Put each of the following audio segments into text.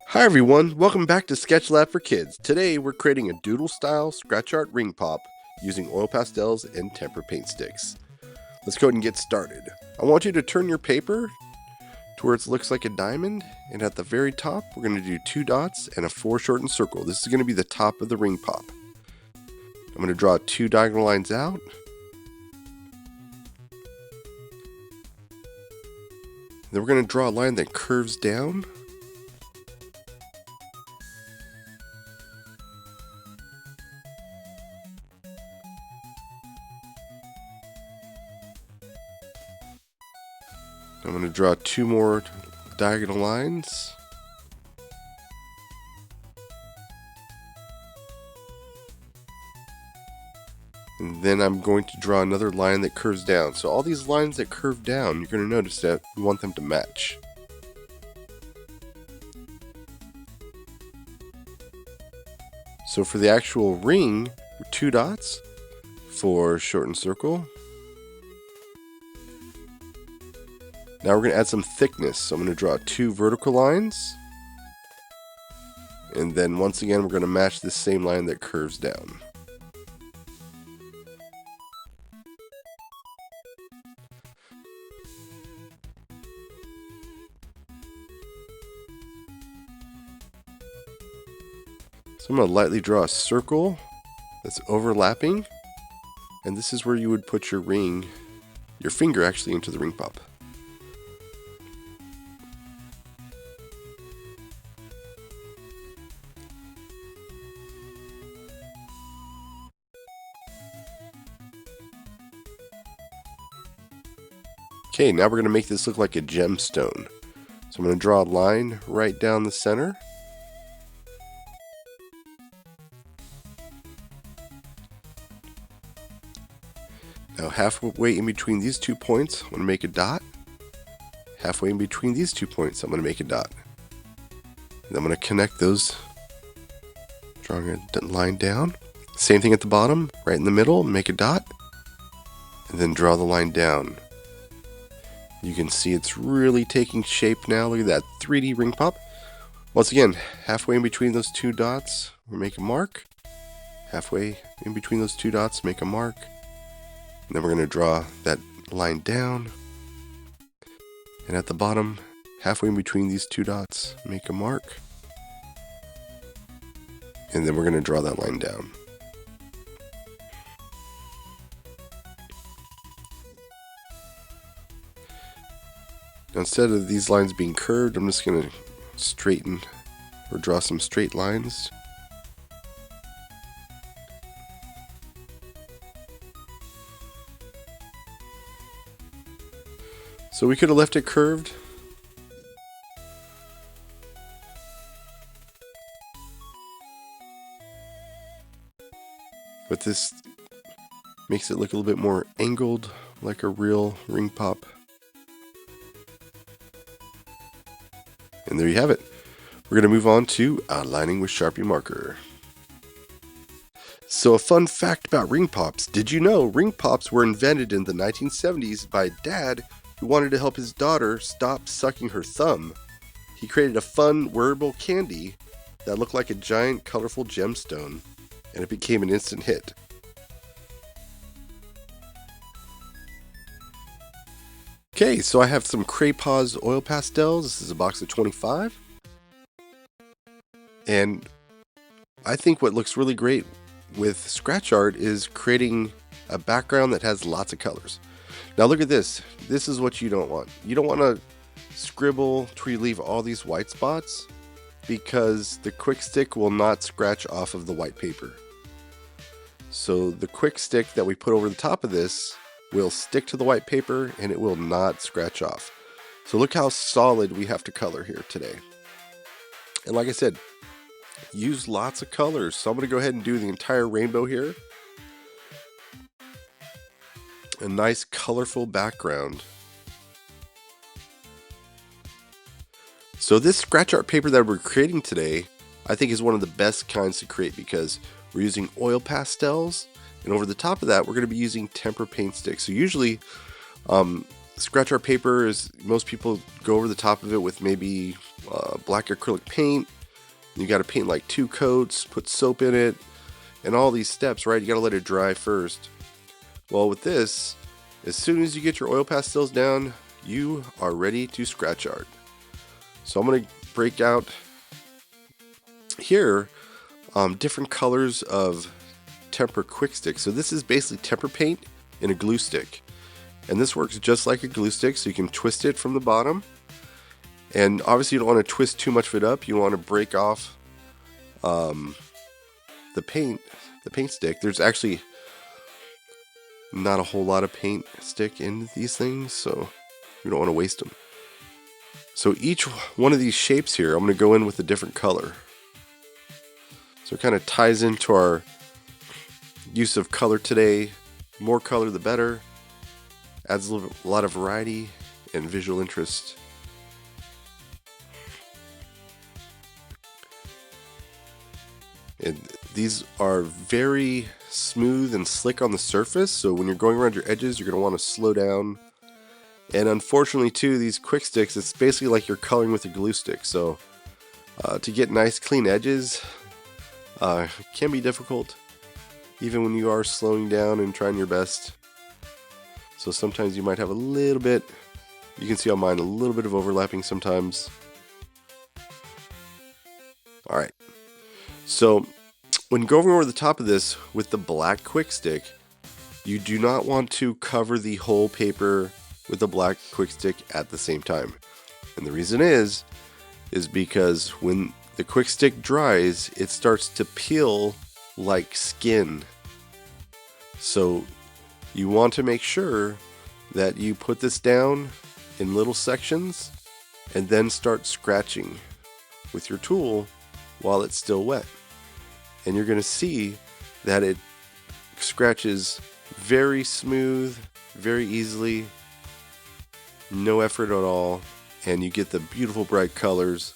Hi everyone, welcome back to Sketch Lab for Kids. Today we're creating a doodle-style scratch art ring pop using oil pastels and tempera paint sticks. Let's go ahead and get started. I want you to turn your paper to where it looks like a diamond, and at the very top we're going to do 2 dots and a foreshortened circle. This is going to be the top of the ring pop. I'm going to draw 2 diagonal lines out. Then we're going to draw a line that curves down. I'm going to draw 2 more diagonal lines. And then I'm going to draw another line that curves down. So all these lines that curve down, you're going to notice that we want them to match. So for the actual ring, 2 dots, for shortened circle. Now we're going to add some thickness. So I'm going to draw 2 vertical lines. And then once again, we're going to match this same line that curves down. So I'm going to lightly draw a circle that's overlapping. And this is where you would put your ring, your finger actually, into the ring pop. Okay, now we're going to make this look like a gemstone. So I'm going to draw a line right down the center. Now halfway in between these 2 points, I'm going to make a dot. Halfway in between these 2 points, I'm going to make a dot. And I'm going to connect those, drawing a line down. Same thing at the bottom, right in the middle, make a dot. And then draw the line down. You can see it's really taking shape now. Look at that 3D ring pop. Once again, halfway in between those 2 dots, we make a mark. Halfway in between those 2 dots, make a mark. And then we're going to draw that line down. And at the bottom, halfway in between these 2 dots, make a mark. And then we're going to draw that line down. Now instead of these lines being curved, I'm just going to straighten or draw some straight lines. So we could have left it curved. But this makes it look a little bit more angled, like a real ring pop. And there you have it. We're going to move on to outlining with Sharpie marker. So a fun fact about ring pops. Did you know ring pops were invented in the 1970s by a dad who wanted to help his daughter stop sucking her thumb? He created a fun, wearable candy that looked like a giant, colorful gemstone, and it became an instant hit. Okay, so I have some Craypaw's oil pastels. This is a box of 25. And I think what looks really great with scratch art is creating a background that has lots of colors. Now look at this. This is what you don't want. You don't want to scribble to relieve all these white spots because the Kwik stick will not scratch off of the white paper. So the Kwik stick that we put over the top of this will stick to the white paper and it will not scratch off. So look how solid we have to color here today. And like I said, use lots of colors. So I'm going to go ahead and do the entire rainbow here. A nice colorful background. So this scratch art paper that we're creating today, I think is one of the best kinds to create because we're using oil pastels, and over the top of that we're going to be using tempera paint sticks. So usually scratch art paper is, most people go over the top of it with maybe black acrylic paint. You got to paint like 2 coats, put soap in it, and all these steps, right? You got to let it dry first. Well, with this, as soon as you get your oil pastels down, you are ready to scratch art. So I'm going to break out here different colors of Tempera Kwik stick. So this is basically Tempera paint in a glue stick. And this works just like a glue stick, so you can twist it from the bottom. And obviously you don't want to twist too much of it up. You want to break off the paint stick. There's actually not a whole lot of paint stick in these things, so you don't want to waste them. So each one of these shapes here, I'm going to go in with a different color. So it kind of ties into our use of color today. More color the better. Adds a lot of variety and visual interest. And these are very smooth and slick on the surface, so when you're going around your edges, you're going to want to slow down. And unfortunately too, these Kwik sticks, it's basically like you're coloring with a glue stick, so to get nice clean edges can be difficult, even when you are slowing down and trying your best. So sometimes you might have a little bit, you can see on mine, a little bit of overlapping sometimes. Alright, so when going over the top of this with the black Kwik stick, you do not want to cover the whole paper with the black Kwik stick at the same time. And the reason is because when the Kwik stick dries, it starts to peel like skin. So you want to make sure that you put this down in little sections and then start scratching with your tool while it's still wet. And you're going to see that it scratches very smooth, very easily, no effort at all, and you get the beautiful bright colors.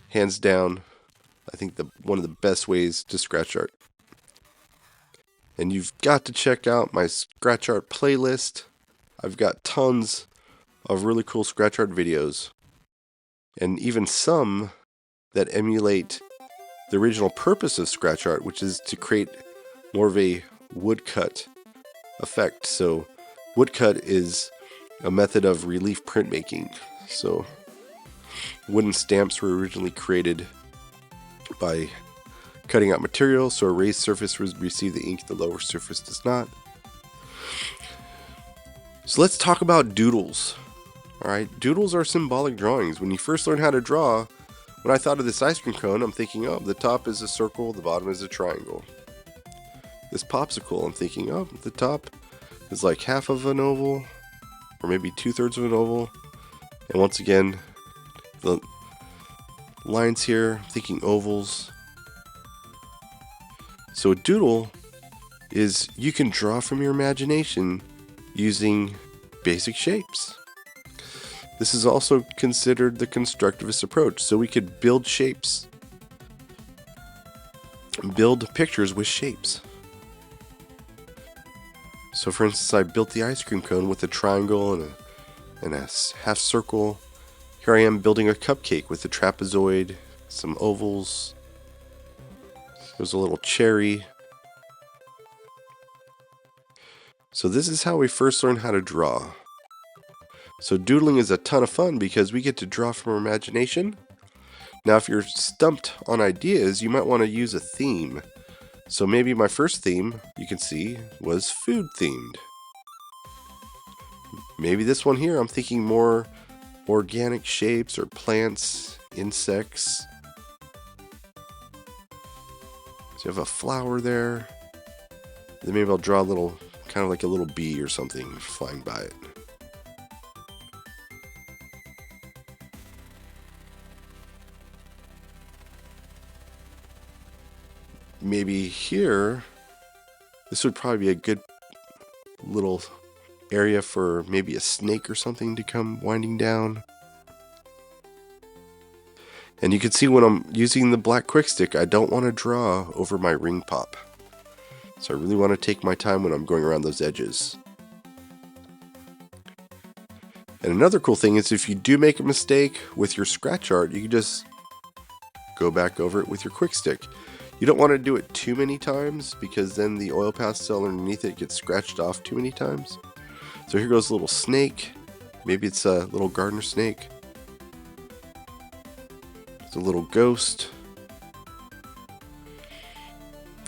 Hands down, I think one of the best ways to scratch art. And you've got to check out my scratch art playlist. I've got tons of really cool scratch art videos, and even some that emulate the original purpose of scratch art, which is to create more of a woodcut effect. So woodcut is a method of relief printmaking. So wooden stamps were originally created by cutting out material, so a raised surface will receive the ink, the lower surface does not. So let's talk about doodles. Alright, doodles are symbolic drawings. When you first learn how to draw, when I thought of this ice cream cone, I'm thinking, oh, the top is a circle, the bottom is a triangle. This popsicle, I'm thinking, oh, the top is like half of an oval, or maybe 2/3 of an oval. And once again, the lines here, I'm thinking ovals. So a doodle is, you can draw from your imagination using basic shapes. This is also considered the constructivist approach, so we could build shapes, build pictures with shapes. So for instance, I built the ice cream cone with a triangle and a half circle. Here I am building a cupcake with a trapezoid, some ovals. There's a little cherry. So this is how we first learn how to draw. So doodling is a ton of fun because we get to draw from our imagination. Now if you're stumped on ideas, you might want to use a theme. So maybe my first theme, you can see, was food themed. Maybe this one here, I'm thinking more organic shapes or plants, insects. So you have a flower there. Then maybe I'll draw a little, kind of like a little bee or something flying by it. Maybe here, this would probably be a good little area for maybe a snake or something to come winding down. And you can see when I'm using the black Kwik stick, I don't want to draw over my ring pop. So I really want to take my time when I'm going around those edges. And another cool thing is if you do make a mistake with your scratch art, you can just go back over it with your Kwik stick. You don't want to do it too many times because then the oil pastel underneath it gets scratched off too many times. So here goes a little snake. Maybe it's a little gardener snake. It's a little ghost.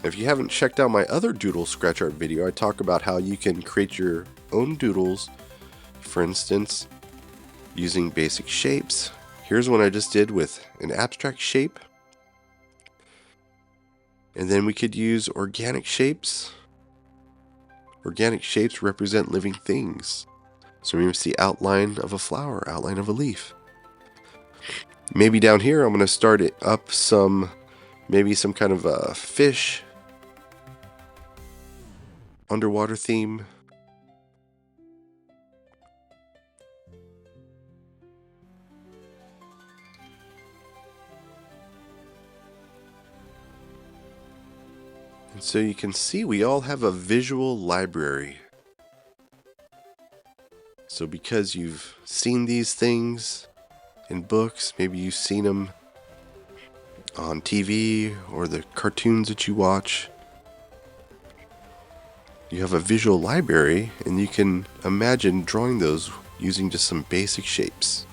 If you haven't checked out my other doodle scratch art video, I talk about how you can create your own doodles, for instance, using basic shapes. Here's one I just did with an abstract shape. And then we could use organic shapes. Organic shapes represent living things. So we see outline of a flower, outline of a leaf. Maybe down here I'm going to start it up maybe some kind of a fish, underwater theme. And so you can see we all have a visual library. So because you've seen these things in books, maybe you've seen them on TV or the cartoons that you watch, you have a visual library and you can imagine drawing those using just some basic shapes.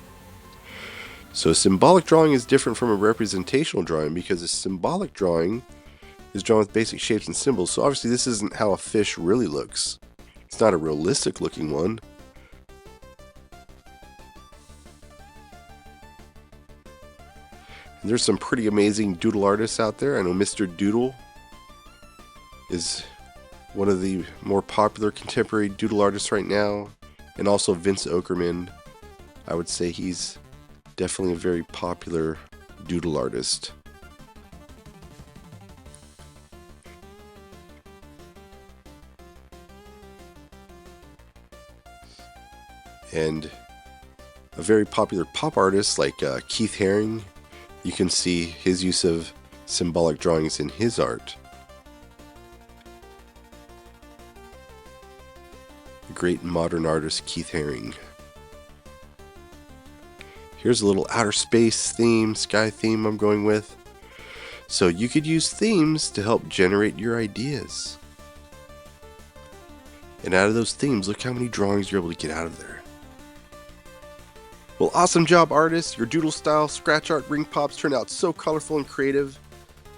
So a symbolic drawing is different from a representational drawing because a symbolic drawing is drawn with basic shapes and symbols. So obviously this isn't how a fish really looks. It's not a realistic looking one. And there's some pretty amazing doodle artists out there. I know Mr. Doodle is one of the more popular contemporary doodle artists right now. And also Vince Okerman. I would say he's definitely a very popular doodle artist. And a very popular pop artist like Keith Haring. You can see his use of symbolic drawings in his art. The great modern artist Keith Haring. Here's a little outer space theme, sky theme I'm going with. So you could use themes to help generate your ideas. And out of those themes, look how many drawings you're able to get out of there. Well, awesome job, artists. Your doodle style scratch art ring pops turned out so colorful and creative.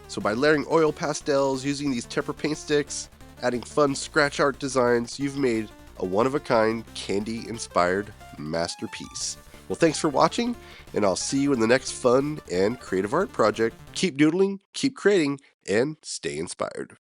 So by layering oil pastels, using these Tempera paint sticks, adding fun scratch art designs, you've made a one-of-a-kind, candy-inspired masterpiece. Well, thanks for watching, and I'll see you in the next fun and creative art project. Keep doodling, keep creating, and stay inspired.